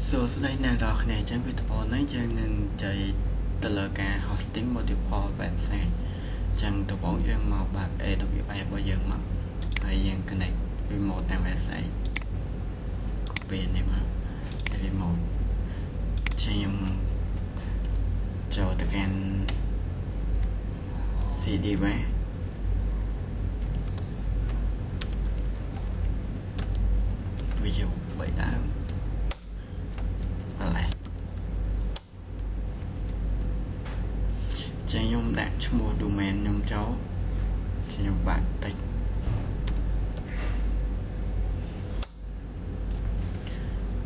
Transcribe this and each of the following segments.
សួស្តីអ្នកទាំងអស់គ្នាចឹងវីដេអូនេះយើងនឹងនិយាយទៅលើការ hosting multiple website ចឹងដំបូងយើងមកបែប AWS របស់យើងមកហើយយើង connect remote website copy នេះមក remote ចឹងខ្ញុំចូលទៅកាន់ CD វិញវាយកបីដើមចឹងខ្ញុំដាក់ឈ្មោះ domain ខ្ញុំចូលខ្ញុំបាក់តិច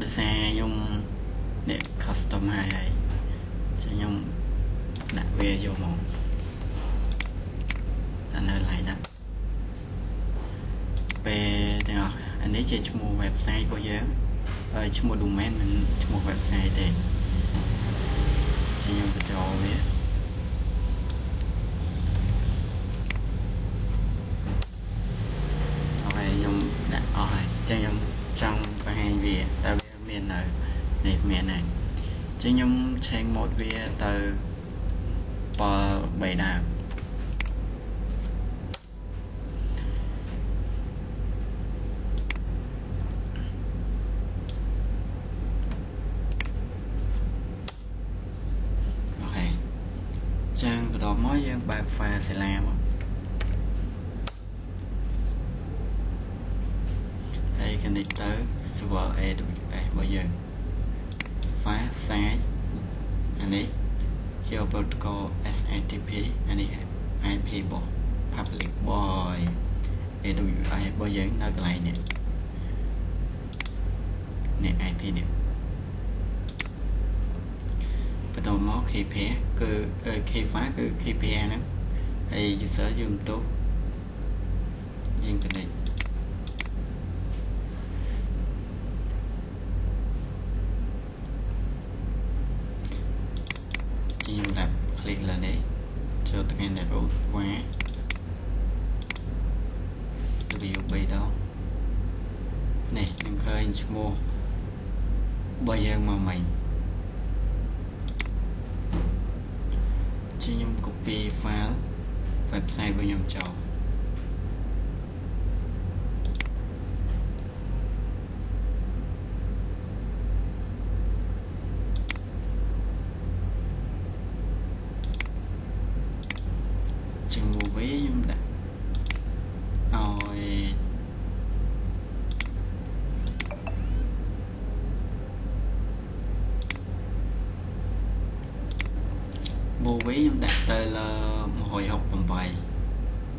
ដោយសារខ្ញុំអ្នក custom ហើយចឹងខ្ញុំដាក់វាយកមកដល់នៅឡើយណាពេលទាំងអស់អានេះជាឈ្មោះ website របស់យើងហើយឈ្មោះ domain មិនឈ្មោះ website ទេចឹងខ្ញុំបញ្ចូលវាខ្ញុំដាក់អស់ហើយចឹងខ្ញុំចង់បង្ហាញវាតើវាមាននៅនេះមានហើយចឹងខ្ញុំ change mode វាទៅ3ដើមអូខេចឹងបន្តមកយើងបើក file Sila មកconnect ទៅ server AWS របស់យើង file size អានេះជា protocol SHTTP អានេះ IP របស់ public boy AWS របស់យើងនៅកន្លែងនេះ IP នេះបន្តមក key pair គឺ key file គឺ key pair ហ្នឹងហើយ user យើងបន្ទោយើង connectខ្ញុំដាក់ click លើនេះចូលទៅកាន់ root វ៉ា W3 ដងនេះខ្ញុំឃើញឈ្មោះរបស់យើងមកមិញខ្ញុំ copy file website របស់ខ្ញុំចូលខ្ញុំដាក់ឲ្យ movie ខ្ញុំដាក់ទៅលើ168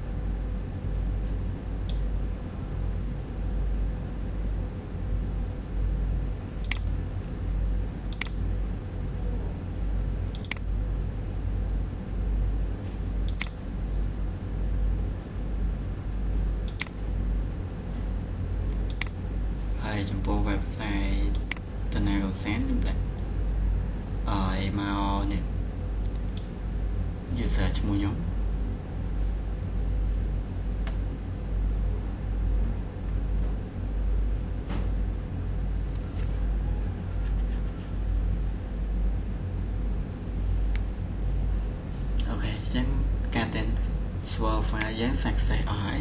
ចំពោះ website តណាកសែនខ្ញុំដាក់ឲ្យមកនេះ user ឈ្មោះខ្ញុំអូខេអញ្ចឹងការតែន server file យើង success អស់ហើយ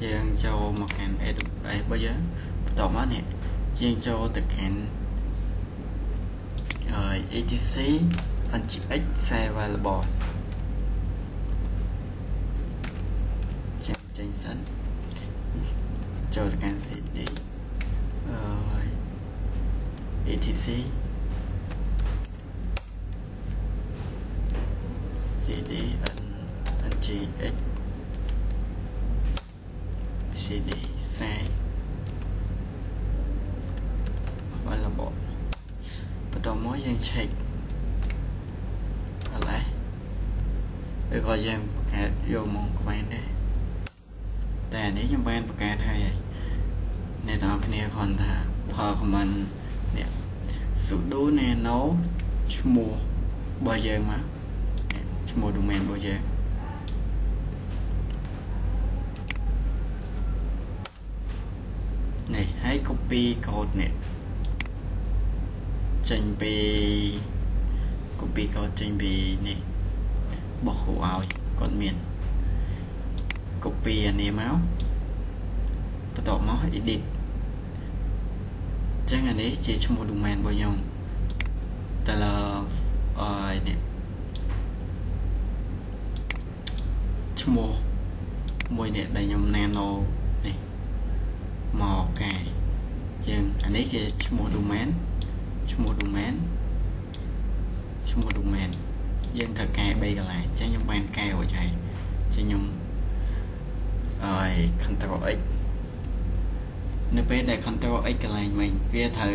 យើងចូលមកកាន់ AWS របស់យើងបន្តមកនេះយើងចូលទៅកាន់ etc ngx server របស់ចេញសិនចូលទៅកាន់ cd etc cd ngx cd site របស់បន្តមកយើង check អីឬក៏យើងបង្កើតយកមកក្បែរដែរតែអានេះខ្ញុំបានបង្កើតហើយអ្នកទាំងអស់គ្នាគ្រាន់ថា ផល command នេះ sudo nano ឈ្មោះរបស់យើងមកឈ្មោះ domain របស់យើងនេះហើយ copy code នេះ ចេញពី copy code ចេញពីនេះបោះគ្រូឲ្យគាត់មាន copy អានេះមកបន្ទាប់មក edit ចឹងអានេះជាឈ្មោះ domain របស់ខ្ញុំតែលើនេះឈ្មោះមួយនេះដែលខ្ញុំ nano នេះមកកែយើងអានេះគេឈ្មោះ domain យើងត្រូវកែ3កន្លែងចឹងខ្ញុំបានកែរួចហើយចឹងខ្ញុំcontrol x នៅពេលដែល control x កន្លែងមិញវាត្រូវ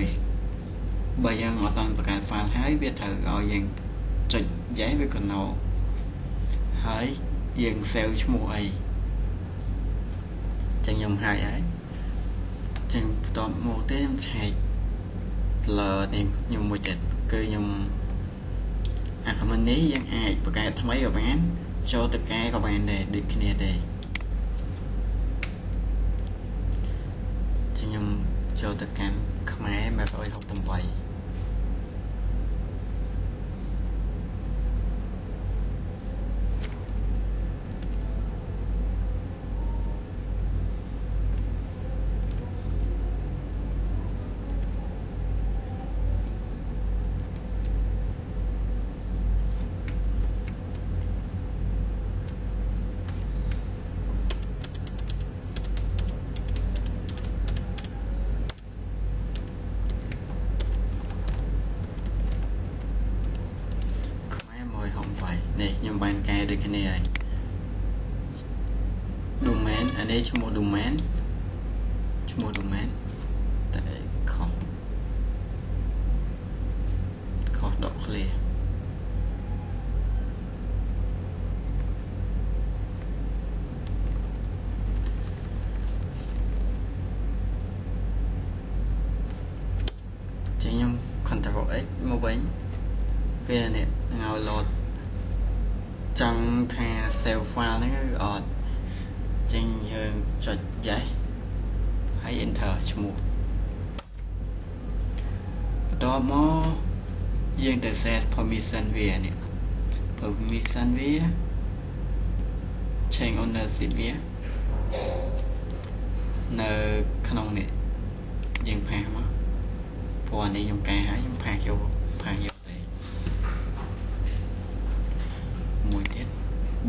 បើយើងអត់តាន់បង្កើត file ហើយវាត្រូវឲ្យយើងចុច yes វា control ហើយយើង save ឈ្មោះអីចឹងខ្ញុំហើយចឹងបន្ទាប់មកទេខ្ញុំឆែកលើនេះខ្ញុំមួយទៀតគឺខ្ញុំអា comment នេះយើងអាចបង្កើតថ្មីក៏បានចូលទៅកែក៏បានដែរដូចគ្នាទេចឹងខ្ញុំចូលទៅកាន់ខ្មែរ168នេះខ្ញុំបានកែដូចគ្នាហើយ domain អានេះឈ្មោះ domain តែខុសដក clear ចឹងខ្ញុំ control x មកវិញវានេះឲ្យ load ចង់ថា save file ហ្នឹងគឺអត់ចឹងយើងចុច yes ហើយ enter ឈ្មោះបន្ទាប់មកយើងទៅ set permission វានេះ permission វា change ownership វានៅក្នុងនេះយើងផាសមកព្រោះអានេះខ្ញុំកែហើយខ្ញុំផាសយកទេមួយទៀត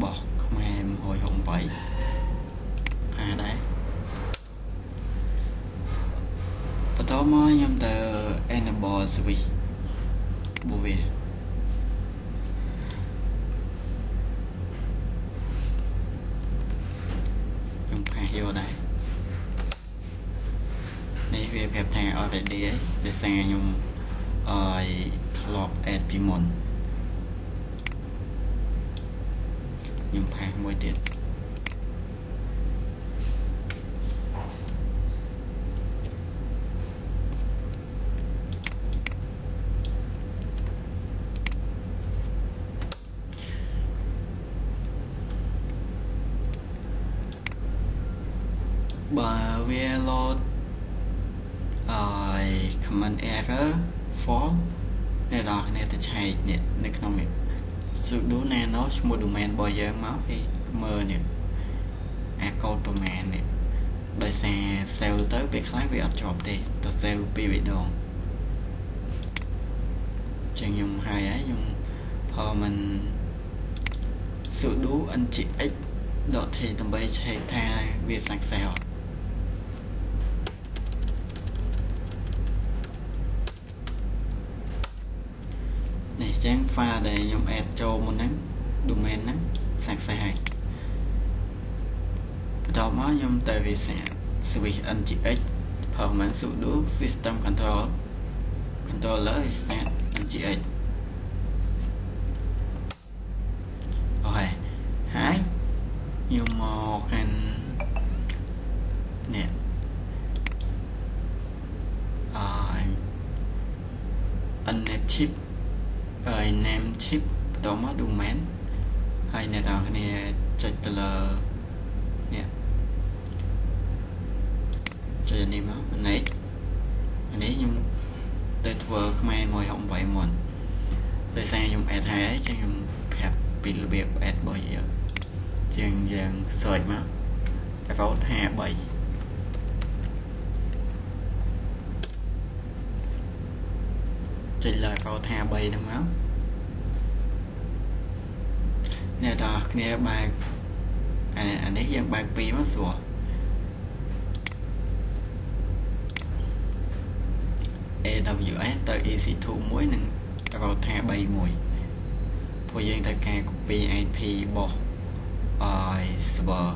បោះខ្មែរ168ផាដែរបន្ទាប់មកខ្ញុំទៅ enable switch បូវាខ្ញុំផាសយកដែរនេះវាប្រាប់ថា already ហើយដោយសារខ្ញុំធ្លាប់ add ពីមុនខ្ញុំផាសមួយទៀតបើវា load command error fault អ្នកនរគ្នាទៅឆែកនេះនៅក្នុងនេះ sudo nano ឈ្មោះ domain របស់យើងមកហើយមើលនេះអាកូដប្រមាណនេះដោយសារ save ទៅពេលខ្លះវាអត់ជាប់ទេទៅ save ពីរដងចឹងខ្ញុំហើយខ្ញុំផលមិន sudo ngx.t ដើម្បីឆែកថាវា success អត់នេះចឹង file ដែលខ្ញុំ add ចូលមុនហ្នឹង domain ហ្នឹង success ហើយបន្ទាប់មកខ្ញុំទៅ reset switch ngx ផលមិន sudo system controller reset ngx អូខេហើយខ្ញុំមកកាន់នេះnative name chip បន្ទាប់មក domain ហើយអ្នកនរគ្នាចុចទៅលើនេះចុចនេះមកនេះខ្ញុំ tới vừa mai ngồi không vậy muộn tới xe dùng ad hai chứ dùng hẹp bị lừa bịp ad bởi giờ chừng dần sợi mà default 27 trên lời default 27 đúng không nè ta kia bài anh ấy dân bài pi mất sủa AWS tới EC2 mỗi nâng vào thả 7 mùi phổ dân tất cả của PIP bỏ server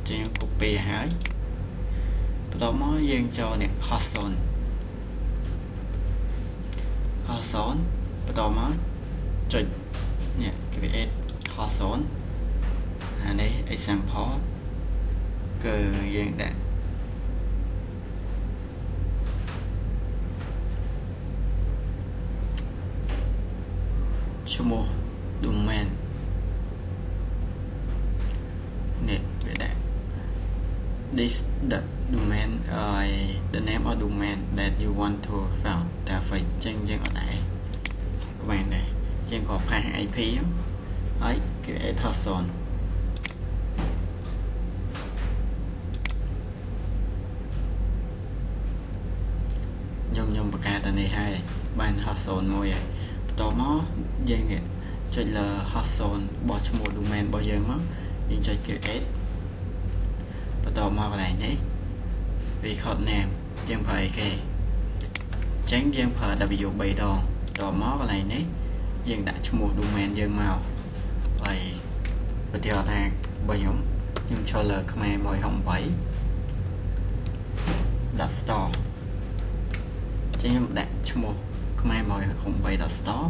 trên copy hái đó mới dân cho nè hotzone bắt đầu mới chụp nè create hotzone anh ấy example cơ dân đã cho một domain nè về đã this the domain the name of domain that you want to found ta phải chân dân ở đây các bạn này trên có phang IP ấy cái hotzone nhung bạc ca tận này hai ban hotzone môi tò mò dân nghệ chơi là hotzone bỏ cho một domain bao giờ mất nhưng chơi kiểu s và tò mò lại đấy vì hot name dân phải kề tránh dân phải w bay đòn tò mò lại đấy dân đã cho một domain dân màu vậy và theo ta bao nhiêu nhưng cho là Khmer mồi hồng váy đặt store chứ đặt cho một Khmer mồi hồng váy đặt store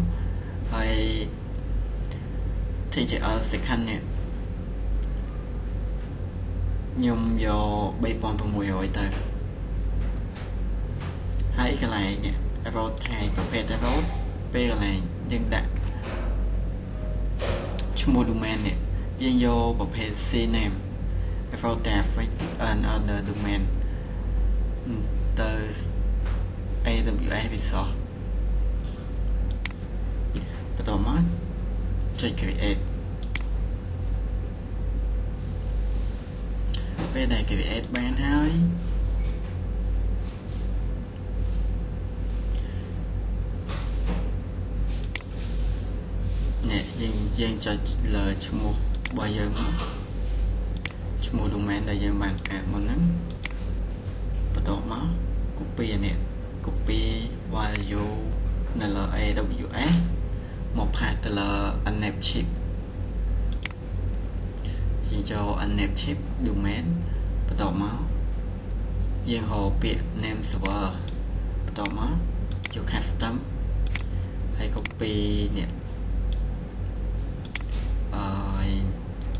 vậy thì chỉ ở second nè nhưng vô bay bom vào mùi rồi tới hai cái này nè about hai có pet about p này dân đặt cho một domain nè dân vô bộ page cname about another domain từ AWS Resource bắt đầu mất chơi create bên này create bán hai nè dân cho lời cho một bao giờ cho một domain đây dân bàn cả một nắng bắt đầu mất copy nè copy value là AWS một hạt là unnamed chip thì cho unnamed chip domain bắt đầu máu dân hồ biệt name server bắt đầu máu cho custom hay copy nè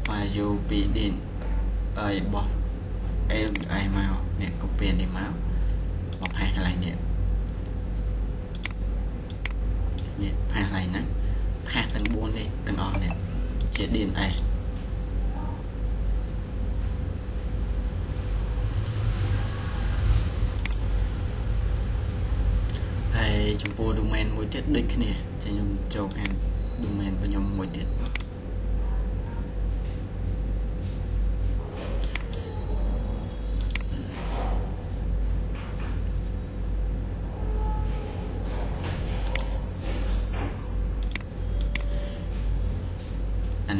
value bidin bỏ ai màu nè copy đi máu một hạt lại nè hạt này nè hạt từng buôn đi từng on nè chế điện ai hay chúng tôi domain mỗi tiết đích nè cho nhung châu ăn domain của nhung mỗi tiết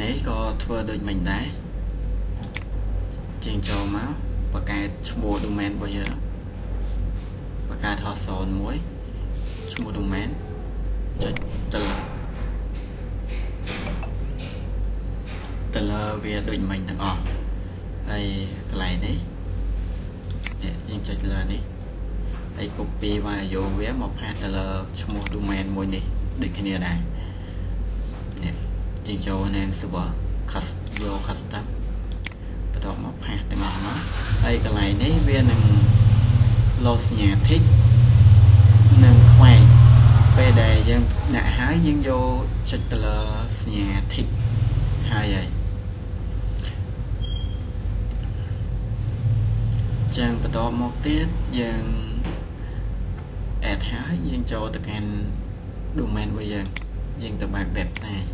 anh ấy có thua đôi mình đấy trên châu máu và cái bộ domain bây giờ và cái thọ sồn muối bộ domain từ là về đôi mình thằng ọ đây cái này đấy nhưng cho là đi đây copy và vô vé một hạt là một domain mỗi này được cái này này chỉ cho nên server vô custom bắt đầu một hạt từng ngày nó đây cái này đấy viên nâng load nhà thích nâng khoai ពេលដែលយើងដាក់ហើយយើងយកចុចទៅលើសញ្ញា tick ហើយចឹងបន្តមកទៀតយើង add ហើយយើងចូលទៅកាន់ domain របស់យើងទៅបើក website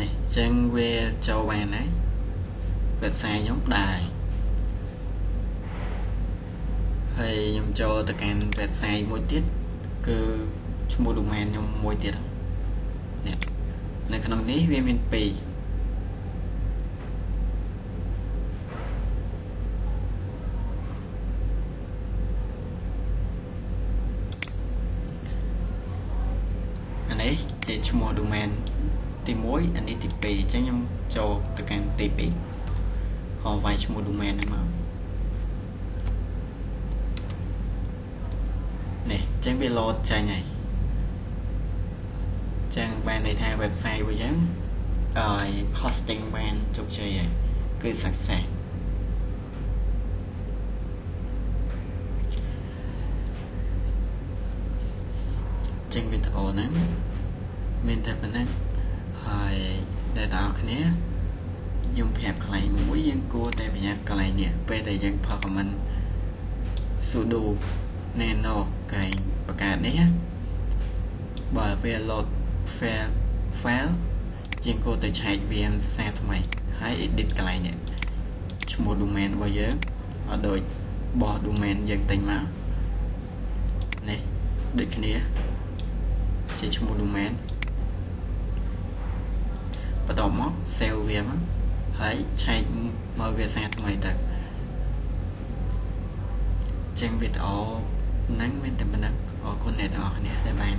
នេះចឹងវាចូលបានហើយ website ខ្ញុំដែរហើយខ្ញុំចូលទៅកាន់ website មួយទៀតគឺឈ្មោះ domain ខ្ញុំមួយទៀតនេះនៅក្នុងនេះវាមាន2អានេះជាឈ្មោះ domain ទី1អានេះទី2អញ្ចឹងខ្ញុំចូលទៅកាន់ទី2ខលវាយឈ្មោះ domain ហ្នឹងមកនេះអញ្ចឹងវា load ចេញហើយអញ្ចឹងបានន័យថា website របស់យើងhosting បានជោគជ័យហើយគឺ success ចឹងវីដេអូហ្នឹងមានតែប៉ុណ្ណឹងហើយដែលតើអ្នកគ្នាខ្ញុំប្រាប់កន្លែងមួយយើងគួរតែប្រយ័ត្នកន្លែងនេះពេលដែលយើងផុស comment sudo nano កន្លែងបង្កើតនេះបើវា load file យើងគួរតែឆែកវាសារថ្មីហើយ edit កន្លែងនេះឈ្មោះ domain របស់យើងអត់ដូចបោះ domain យើងទិញមកនេះដូចគ្នាជាឈ្មោះ domain បន្ទាប់មក save វាមកហើយឆែកមកវាសារថ្មីទៅចឹងវីដេអូហ្នឹងមានតែប៉ុណ្ណឹងអរគុណអ្នកទាំងអស់គ្នាដែលបាន